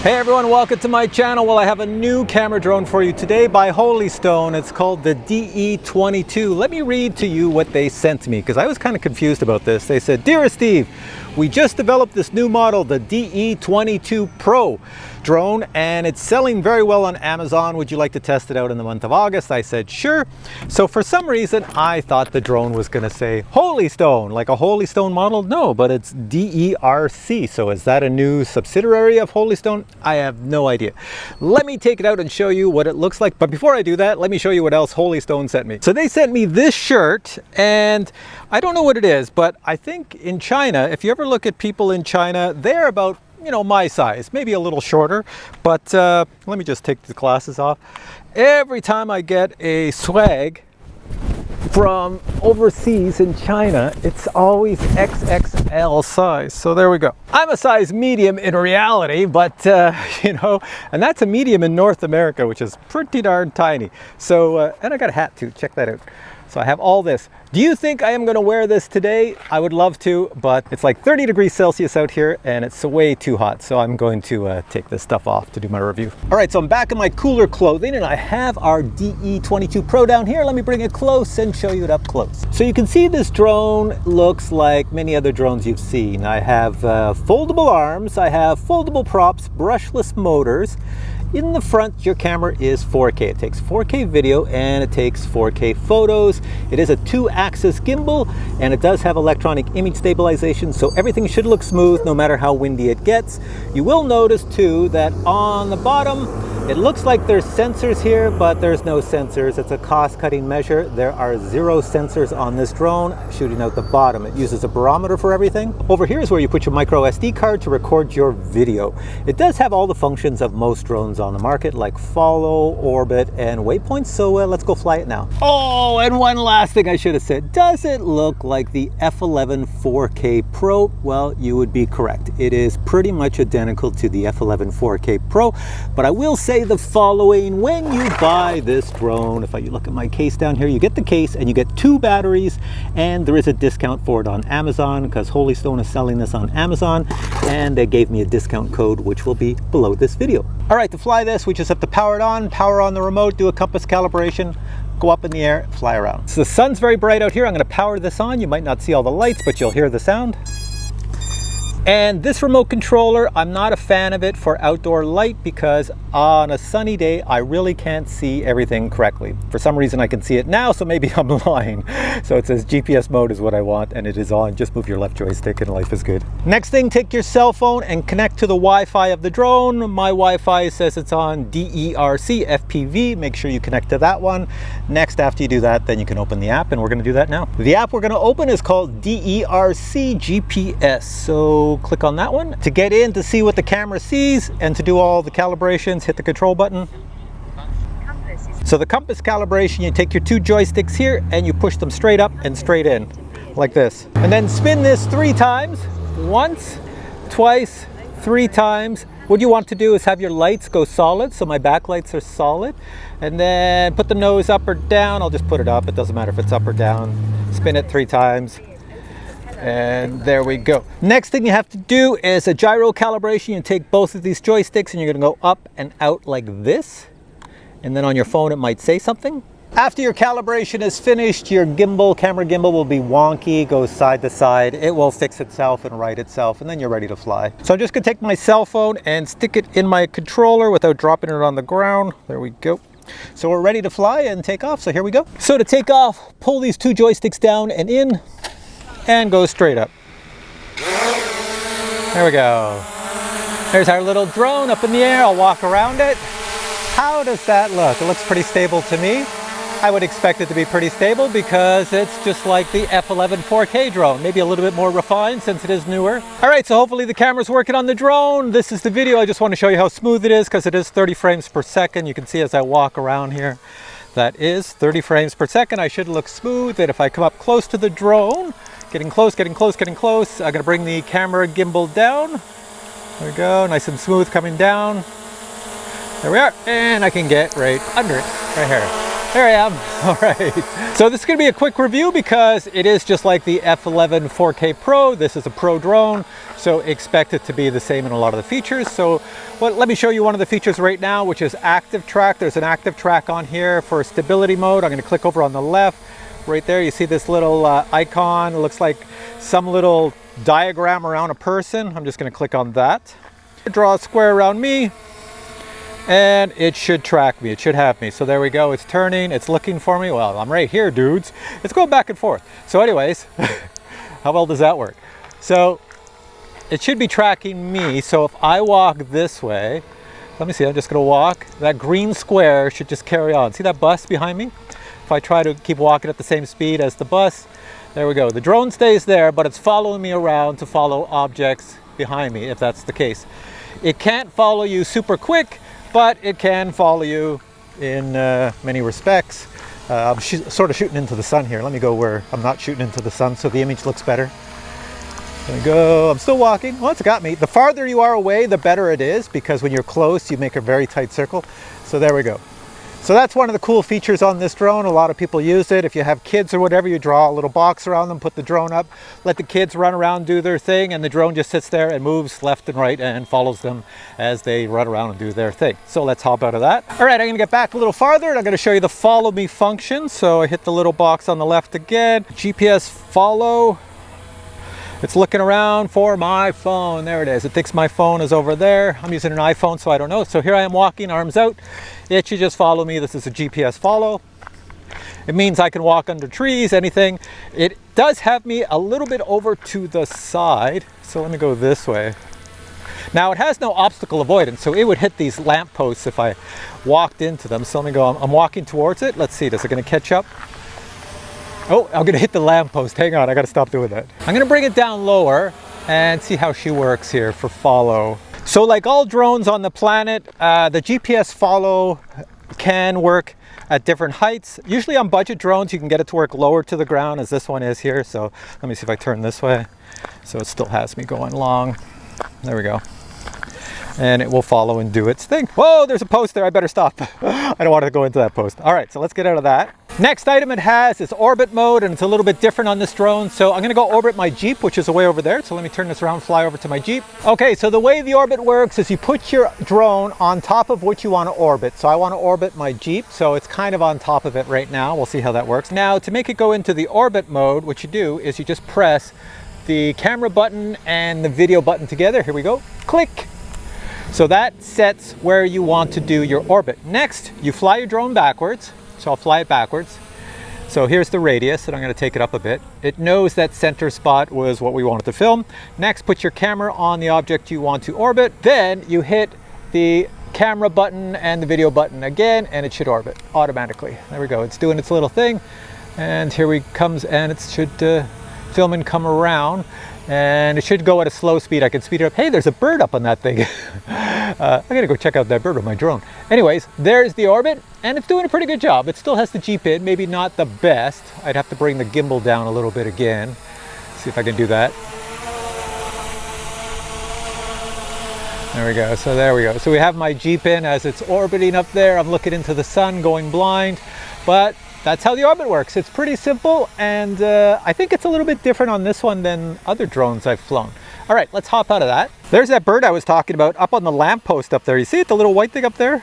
Hey everyone, welcome to my channel. Well, I have a new camera drone for you today by Holy Stone. It's called the DE22. Let me read to you what they sent me because I was kind of confused about this. They said, "Dear Steve, we just developed this new model, the DE22PRO drone, and it's selling very well on Amazon. Would you like to test it out in the month of August?" I said, sure. So for some reason, I thought the drone was going to say Holy Stone, like a Holy Stone model. No, but it's DEERC. So is that a new subsidiary of Holy Stone? I have no idea. Let me take it out and show you what it looks like. But before I do that, let me show you what else Holy Stone sent me. So they sent me this shirt, and I don't know what it is, but I think in China, if you ever look at people in China, they're about, you know, my size, maybe a little shorter, but let me just take the glasses off. Every time I get a swag from overseas in China, it's always XXL size. So there we go. I'm a size medium in reality, but you know, and that's a medium in North America, which is pretty darn tiny. So, and I got a hat too, check that out. So I have all this. Do you think I am going to wear this today? I would love to, but it's like 30 degrees Celsius out here and it's way too hot. So I'm going to take this stuff off to do my review. All right, so I'm back in my cooler clothing and I have our DE22PRO down here. Let me bring it close and show you it up close. So you can see this drone looks like many other drones you've seen. I have foldable arms, I have foldable props, brushless motors. In the front, your camera is 4K. It takes 4K video and it takes 4K photos. It is a 2-axis gimbal and it does have electronic image stabilization, so everything should look smooth no matter how windy it gets. You will notice too that on the bottom, it looks like there's sensors here, but there's no sensors. It's a cost-cutting measure. There are 0 sensors on this drone shooting out the bottom. It uses a barometer for everything. Over here is where you put your micro SD card to record your video. It does have all the functions of most drones on the market, like follow, orbit, and waypoints. So let's go fly it now. Oh, and one last thing I should have said. Does it look like the F11 4K Pro? Well, you would be correct. It is pretty much identical to the F11 4K Pro, but I will say the following: when you buy this drone, if you look at my case down here, you get the case and you get 2 batteries, and there is a discount for it on Amazon because Holy Stone is selling this on Amazon, and they gave me a discount code which will be below this video. All right, to fly this, we just have to power it on, power on the remote, do a compass calibration, go up in the air, fly around. So the sun's very bright out here. I'm going to power this on. You might not see all the lights, but you'll hear the sound. And this remote controller, I'm not a fan of it for outdoor light because on a sunny day, I really can't see everything correctly. For some reason, I can see it now, so maybe I'm lying. So it says GPS mode is what I want, and it is on. Just move your left joystick and life is good. Next thing, take your cell phone and connect to the Wi-Fi of the drone. My Wi-Fi says it's on DERC FPV. Make sure you connect to that one. Next, after you do that, then you can open the app, and we're going to do that now. The app we're going to open is called DERC GPS. So click on that one to get in to see what the camera sees, and to do all the calibrations, hit the control button. So the compass calibration, you take your 2 joysticks here and you push them straight up and straight in like this, and then spin this 3 times. Once, twice, 3 times. What you want to do is have your lights go solid, so my backlights are solid, and then put the nose up or down. I'll just put it up, it doesn't matter if it's up or down. Spin it 3 times. And there we go. Next thing you have to do is a gyro calibration. You take both of these joysticks and you're going to go up and out like this. And then on your phone it might say something. After your calibration is finished, your camera gimbal will be wonky, goes side to side. It will fix itself and right itself, and then you're ready to fly. So I'm just going to take my cell phone and stick it in my controller without dropping it on the ground. There we go. So we're ready to fly and take off. So here we go. So to take off, pull these 2 joysticks down and in, and go straight up. There we go. There's our little drone up in the air. I'll walk around it. How does that look? It looks pretty stable to me. I would expect it to be pretty stable because it's just like the F11 4K drone, maybe a little bit more refined since it is newer. All right, so hopefully the camera's working on the drone. This is the video. I just want to show you how smooth it is because it is 30 frames per second. You can see as I walk around here, that is 30 frames per second. I should look smooth. And if I come up close to the drone, getting close, getting close, getting close, I'm gonna bring the camera gimbal down. There we go, nice and smooth coming down. There we are, and I can get right under it, right here. There I am. All right. So this is going to be a quick review because it is just like the F11 4K Pro. This is a Pro drone, so expect it to be the same in a lot of the features. So let me show you one of the features right now, which is active track. There's an active track on here for stability mode. I'm going to click over on the left. Right there, you see this little icon. It looks like some little diagram around a person. I'm just going to click on that. Draw a square around me. And it should track me, it should have me. So there we go, it's turning, it's looking for me. Well, I'm right here, dudes. It's going back and forth. So anyways, how well does that work? So it should be tracking me. So if I walk this way, let me see, I'm just gonna walk. That green square should just carry on. See that bus behind me? If I try to keep walking at the same speed as the bus, there we go. The drone stays there, but it's following me around to follow objects behind me, if that's the case. It can't follow you super quick, but it can follow you in many respects. I'm sort of shooting into the sun here. Let me go where I'm not shooting into the sun so the image looks better. There we go. I'm still walking. Well, it's got me. The farther you are away, the better it is, because when you're close, you make a very tight circle. So there we go. So that's one of the cool features on this drone. A lot of people use it. If you have kids or whatever, you draw a little box around them, put the drone up, let the kids run around, do their thing, and the drone just sits there and moves left and right and follows them as they run around and do their thing. So let's hop out of that. All right, I'm gonna get back a little farther and I'm gonna show you the follow me function. So I hit the little box on the left again, GPS follow. It's looking around for my phone. There it is. It thinks my phone is over there. I'm using an iPhone, so I don't know. So here I am walking, arms out. It should just follow me. This is a GPS follow. It means I can walk under trees, anything. It does have me a little bit over to the side. So let me go this way. Now it has no obstacle avoidance, so it would hit these lampposts if I walked into them. So let me go, I'm walking towards it. Let's see, is it gonna catch up? Oh, I'm gonna hit the lamppost. Hang on, I gotta stop doing that. I'm gonna bring it down lower and see how she works here for follow. So like all drones on the planet, the GPS follow can work at different heights. Usually on budget drones, you can get it to work lower to the ground as this one is here. So let me see if I turn this way. So it still has me going long. There we go. And it will follow and do its thing. Whoa, there's a post there, I better stop. I don't want to go into that post. All right, so let's get out of that. Next item it has is orbit mode, and it's a little bit different on this drone. So I'm gonna go orbit my Jeep, which is way over there. So let me turn this around, fly over to my Jeep. Okay, so the way the orbit works is you put your drone on top of what you want to orbit. So I want to orbit my Jeep, so it's kind of on top of it right now. We'll see how that works. Now, to make it go into the orbit mode, what you do is you just press the camera button and the video button together. Here we go, click. So that sets where you want to do your orbit. Next, you fly your drone backwards. So I'll fly it backwards. So here's the radius, and I'm going to take it up a bit. It knows that center spot was what we wanted to film. Next, put your camera on the object you want to orbit. Then you hit the camera button and the video button again, and it should orbit automatically. There we go. It's doing its little thing. And here we comes, and it should film and come around. And it should go at a slow speed. I can speed it up. Hey, there's a bird up on that thing. I'm gonna go check out that bird with my drone. Anyways, there's the orbit, and it's doing a pretty good job. It still has the Jeep in, maybe not the best. I'd have to bring the gimbal down a little bit again. See if I can do that. There we go, so there we go. So we have my Jeep in as it's orbiting up there. I'm looking into the sun, going blind, but that's how the orbit works. It's pretty simple, and I think it's a little bit different on this one than other drones I've flown. All right, let's hop out of that. There's that bird I was talking about up on the lamppost up there. You see it, the little white thing up there?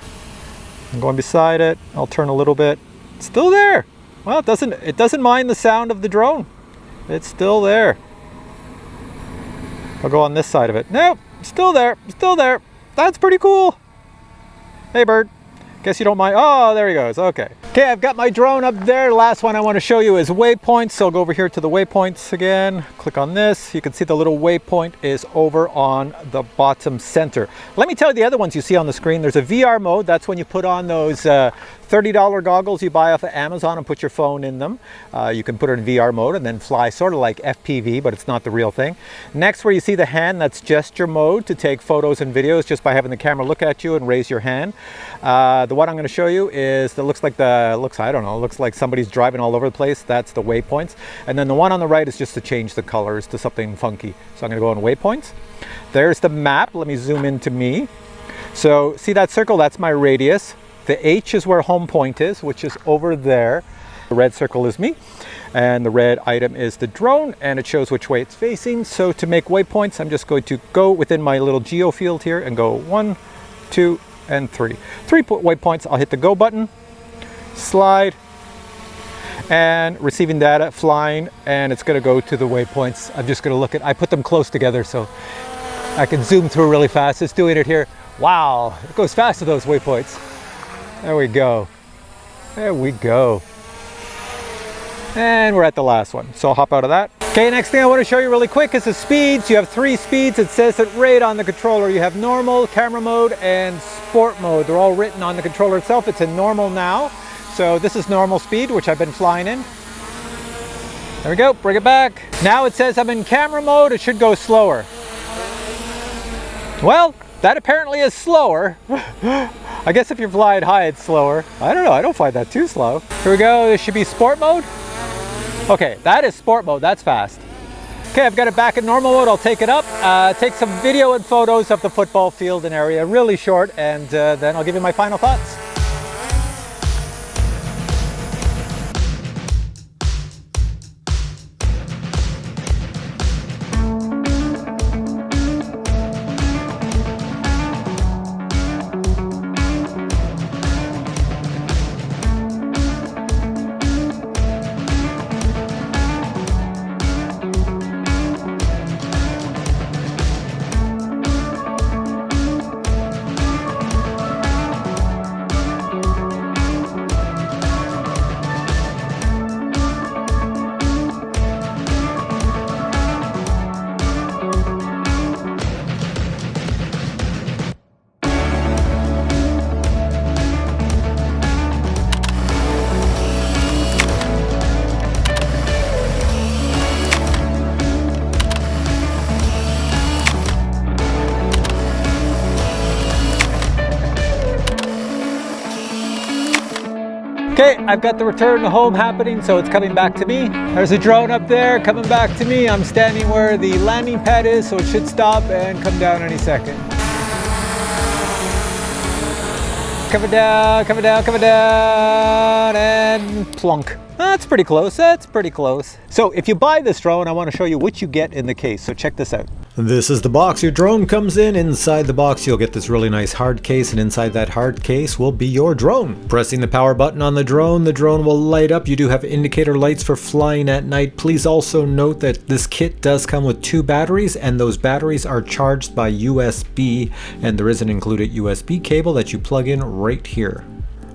I'm going beside it. I'll turn a little bit. It's still there. Well, it doesn't mind the sound of the drone. It's still there. I'll go on this side of it. Nope, still there, still there. That's pretty cool. Hey, bird. Guess you don't mind. Oh, there he goes. Okay. Okay, I've got my drone up there. The last one I want to show you is waypoints. So I'll go over here to the waypoints again. Click on this. You can see the little waypoint is over on the bottom center. Let me tell you the other ones you see on the screen. There's a VR mode. That's when you put on those $30 goggles you buy off of Amazon and put your phone in them. You can put it in VR mode and then fly sort of like FPV, but it's not the real thing. Next, where you see the hand, that's gesture mode to take photos and videos just by having the camera look at you and raise your hand. The one I'm going to show you is that looks like somebody's driving all over the place. That's the waypoints. And then the one on the right is just to change the colors to something funky. So I'm going to go on waypoints. There's the map. Let me zoom into me. So see that circle? That's my radius. The H is where home point is, which is over there. The red circle is me, and the red item is the drone, and it shows which way it's facing. So to make waypoints, I'm just going to go within my little geo field here and go 1, 2, and 3. 3 waypoints. I'll hit the go button, slide, and receiving data, flying, and it's going to go to the waypoints. I'm just going to look at, I put them close together so I can zoom through really fast. It's doing it here. Wow, it goes fast to those waypoints. There we go. There we go. And we're at the last one. So I'll hop out of that. Okay, next thing I want to show you really quick is the speeds. You have 3 speeds. It says it right on the controller. You have normal, camera mode, and sport mode. They're all written on the controller itself. It's in normal now. So this is normal speed, which I've been flying in. There we go, bring it back. Now it says I'm in camera mode. It should go slower. Well, that apparently is slower. I guess if you're flying high, it's slower. I don't know, I don't find that too slow. Here we go, this should be sport mode. Okay, that is sport mode, that's fast. Okay, I've got it back in normal mode, I'll take it up. Take some video and photos of the football field and area, really short, and then I'll give you my final thoughts. Okay, I've got the return home happening, so it's coming back to me. There's a drone up there coming back to me. I'm standing where the landing pad is, so it should stop and come down any second. Coming down, coming down, coming down, and plunk. That's pretty close, that's pretty close. So if you buy this drone, I want to show you what you get in the case, so check this out. This is the box your drone comes in. Inside the box you'll get this really nice hard case, and inside that hard case will be your drone. Pressing the power button on the drone will light up. You do have indicator lights for flying at night. Please also note that this kit does come with 2 batteries, and those batteries are charged by USB, and there is an included USB cable that you plug in right here.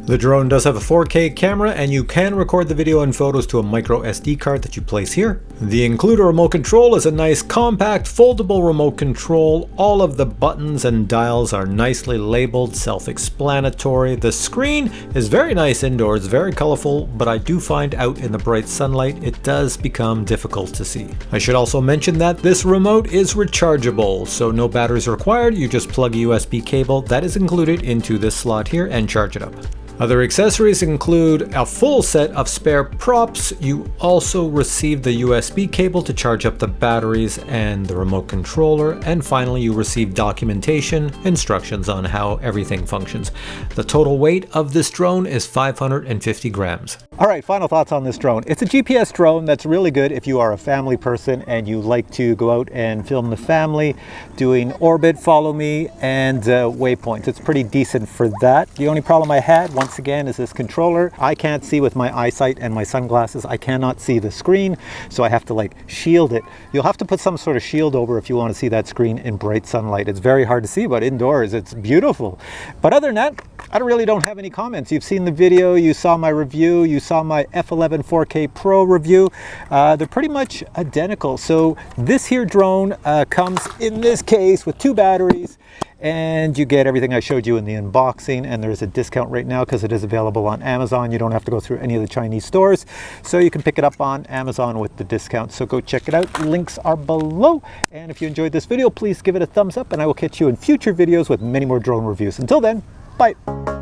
The drone does have a 4K camera, and you can record the video and photos to a micro SD card that you place here. The included remote control is a nice compact foldable remote control. All of the buttons and dials are nicely labeled, self-explanatory. The screen is very nice indoors, very colorful, but I do find out in the bright sunlight it does become difficult to see. I should also mention that this remote is rechargeable, so no batteries required. You just plug a USB cable that is included into this slot here and charge it up. Other accessories include a full set of spare props. You also receive the USB cable to charge up the batteries and the remote controller. And finally, you receive documentation, instructions on how everything functions. The total weight of this drone is 550 grams. All right, final thoughts on this drone. It's a GPS drone that's really good if you are a family person and you like to go out and film the family doing orbit, follow me, and waypoints. It's pretty decent for that. The only problem I had, once again, is this controller. I can't see with my eyesight and my sunglasses. I cannot see the screen, so I have to like shield it. You'll have to put some sort of shield over if you want to see that screen in bright sunlight. It's very hard to see, but indoors it's beautiful. But other than that, I really don't have any comments. You've seen the video, you saw my review, you saw my F11 4K Pro review. They're pretty much identical. So this here drone comes in this case with 2 batteries, and you get everything I showed you in the unboxing, and there's a discount right now because it is available on Amazon. You don't have to go through any of the Chinese stores, so you can pick it up on Amazon with the discount. So go check it out. Links are below. And if you enjoyed this video, please give it a thumbs up, and I will catch you in future videos with many more drone reviews. Until then, bye.